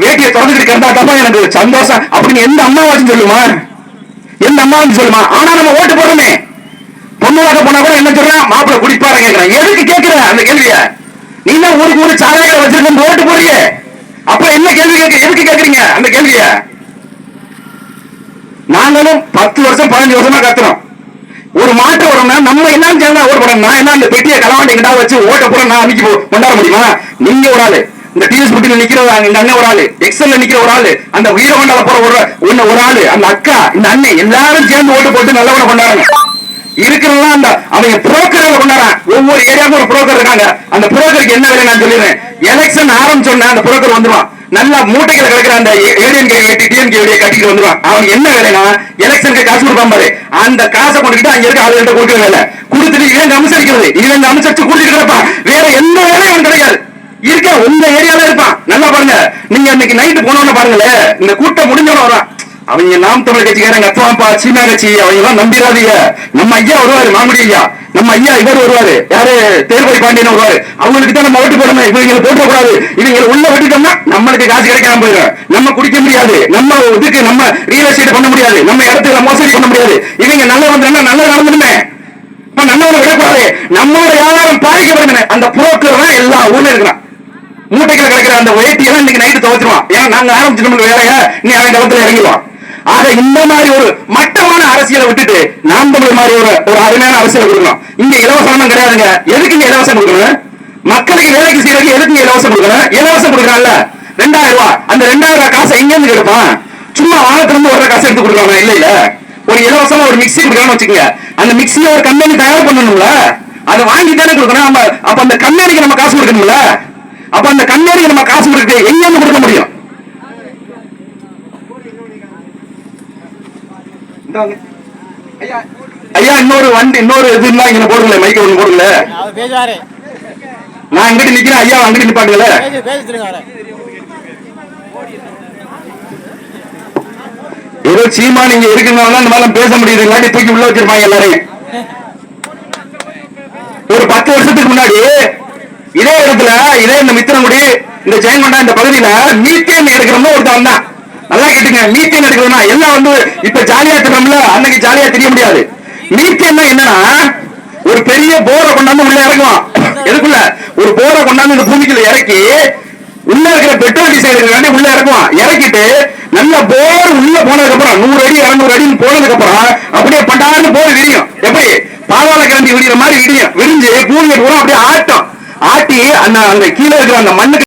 வேட்டியை திறந்துட்டு கிடந்தாதான் எனக்கு சந்தோஷம் அப்படின்னு எந்த அம்மாவாச்சும் சொல்லுமா? எந்த அம்மாவும் சொல்லுமா? ஆனா நம்ம ஓட்டு போடுறோமே, பொண்ணுவாக்க போனா கூட என்ன சொல்றான், மாப்பிள்ள குடிப்பார கேட்கிறேன். எதுக்கு கேட்கிற அந்த கேள்விய? நீ தான் ஊருக்கு ஊரு சாலைகளை வச்சிருக்க ஓட்டு போறிய, அப்ப என்ன கேள்வி கேட்க, எதுக்கு கேட்கறீங்க அந்த கேள்விய? நாங்களும் 10 வருஷம் 15 வருஷமா கத்துறோம். ஒரு மாற்றம் வரும்னா நம்ம என்ன சேர்ந்தா ஓட்டு போடணும். நான் என்ன அந்த பெட்டியை களவாண்டி கிட்ட வச்சு ஓட்ட போட நான் அன்னைக்கு கொண்டாட முடியுமா? நீங்க ஒரு ஆளு, இந்த டிஎஸ் புட்டில நிக்கிற எங்க அண்ணன் ஒரு ஆளு, எக்ஸல்ல நிக்கிற ஒரு ஆளு, அந்த வீரகொண்டால போற ஒரு ஆளு, அந்த அக்கா, இந்த அண்ணன் எல்லாரும் சேர்ந்து ஓட்டு போட்டு நல்லவனை கொண்டாடுங்க. இருக்கிறதா அந்த அவங்க புரோக்கர்ல கொண்டாடுறான். ஒவ்வொரு ஏரியாவுக்கும் ஒரு புரோக்கர் இருக்காங்க. அந்த புரோக்கருக்கு என்ன வேலை நான் சொல்லிடுறேன். எலெக்ஷன் ஆரம்பிச்சோன்னா அந்த புரோக்கர் வந்துருவான். நல்லா மூட்டைகளை கிடைக்கிற அந்த ஏடிஎம்கே டிஎம்கே கட்டிட்டு வந்துருவான். அவனுக்கு என்ன வேலைனா எலெக்ஷனுக்கு காசு கொடுப்பான் பாரு, அந்த காசை கொண்டுகிட்டு அங்க இருக்க ஆளுகிட்ட கொடுக்கிற வேலை, கொடுத்துட்டு இவங்க அனுசரிக்கிறது, இவங்க அனுசரிச்சு கொடுத்துட்டு இருப்பான். வேற எந்த வேலையும் அவன் கிடையாது. இருக்க உங்க ஏரியால இருப்பான். நல்லா பாருங்க, நீங்க இன்னைக்கு நைட்டு போனோன்னு பாருங்களேன், இந்த கூட்டம் முடிஞ்சவன வரான். அவங்க நாம் தமிழ் கட்சிக்காரங்க, அப்பா சீனா கட்சி, அவங்க எல்லாம் நம்பிடாதீங்க. நம்ம ஐயா வருவாரு, மாமுடி ஐயா, நம்ம ஐயா இவர் வருவாரு, யாரு தேர்வழி பாண்டியன் வருவாரு. அவங்களுக்கு தான் நம்ம ஓட்டு போடணும். இவங்களை போட்டக்கூடாது. இவங்க உள்ள விட்டுட்டோம்னா நம்மளுக்கு காசு கிடைக்காம போயிடும். நம்ம குடிக்க முடியாது, நம்ம இதுக்கு நம்ம ரியல் எஸ்டேட் பண்ண முடியாது, நம்ம இடத்துல மோசடி பண்ண முடியாது. இவங்க நல்லா வந்தா நல்லா நடந்துடுமே, நல்லவனை விடக்கூடாது. நம்மளோட வியாபாரம் பாதிக்கப்படுமே. அந்த புரோக்கர் தான் எல்லா ஊர்ல இருக்கிறான். மூட்டைகளை கிடைக்கிற அந்த வேட்டி எல்லாம் இன்னைக்கு நைட்டு துவச்சிருவான். ஏன்னா நாங்க ஆரம்பிச்சு வேலைய நீ அவன் தளத்துல இறங்கிடுவான். ஆக இந்த மாதிரி ஒரு மட்டமான அரசியலை விட்டுட்டு நாம் தமிழ் மாதிரி ஒரு அருமையான அரசியல் கொடுக்கணும். இங்க இலவசம் கிடையாதுங்க. எதுக்கு இங்க இலவசம் கொடுக்கணும்? மக்களுக்கு வேலைக்கு செய்யறதுக்கு எதுக்கு இலவசம் கொடுக்கணும்? இலவசம் கொடுக்கறான்ல 2000 ரூபாய், அந்த 2000 ரூபாய் காசை எங்க இருந்து எடுப்பான்? சும்மா வானத்துல இருந்து ஒரு காசை எடுத்து கொடுக்கறாங்க இல்ல இல்ல. ஒரு இலவசமா ஒரு மிக்சி கொடுக்கறான்னு வச்சுக்கோங்க, அந்த மிக்சியை ஒரு கம்பெனி தயார் பண்ணணும்ல, அதை வாங்கி தானே கொடுக்கணும். அப்ப அந்த கம்பெனிக்கு நம்ம காசு கொடுக்கணும்ல. அப்ப அந்த கம்பெனிக்கு நம்ம காசு கொடுக்க எங்க இருந்து கொடுக்க முடியும்? ஐயா இன்னொரு வண்டி இன்னொரு இது இருந்தா இங்க போடுங்களே, மைக்க ஒண்ணு போடுங்களே. நான் இங்கிட்டு நிக்கிறேன், ஐயா அங்கிட்டு நிப்பாட்டுங்களே. ஏதோ சீமா நீங்க இருக்குனால இந்த மாதிரி பேச முடியுது, இல்லாட்டி தூக்கி உள்ள வச்சிருப்பாங்க எல்லாரையும். ஒரு 10 வருஷத்துக்கு முன்னாடி இதே இடத்துல, இதே இந்த மித்திரங்குடி, இந்த ஜெயங்கொண்டா இந்த பகுதியில மீத்தேன் எடுக்கிறோம்னு ஒருத்தன் தான். நல்லா கேட்டுங்க, மீத்தேன் எடுக்கிறோம்னா எல்லாம் வந்து இப்ப ஜாலியா தெரியும்ல, அன்னைக்கு ஜாலியா தெரிய முடியாது. மீத்தேன் என்னன்னா, ஒரு பெரிய போரை கொண்டாந்து உள்ள இறங்குவான். எதுக்குள்ள? ஒரு போரை கொண்டாந்து இந்த பூமிக்குள்ள இறக்கி உள்ள இருக்கிற பெட்ரோல் டீசல் உள்ள இறக்குவான். இறக்கிட்டு நல்ல போர் உள்ள போனதுக்கு அப்புறம் 100 அடி 200 அடி போனதுக்கு அப்புறம் அப்படியே பண்டான்னு போர் விரியும். எப்படி பாதாள கிளம்பி விடிகிற மாதிரி விடியும். விரிஞ்சு பூமியை பூரா அப்படியே ஆட்டம் ஆட்டி அந்த கீழே இருக்கிற அந்த மண்ணுக்கு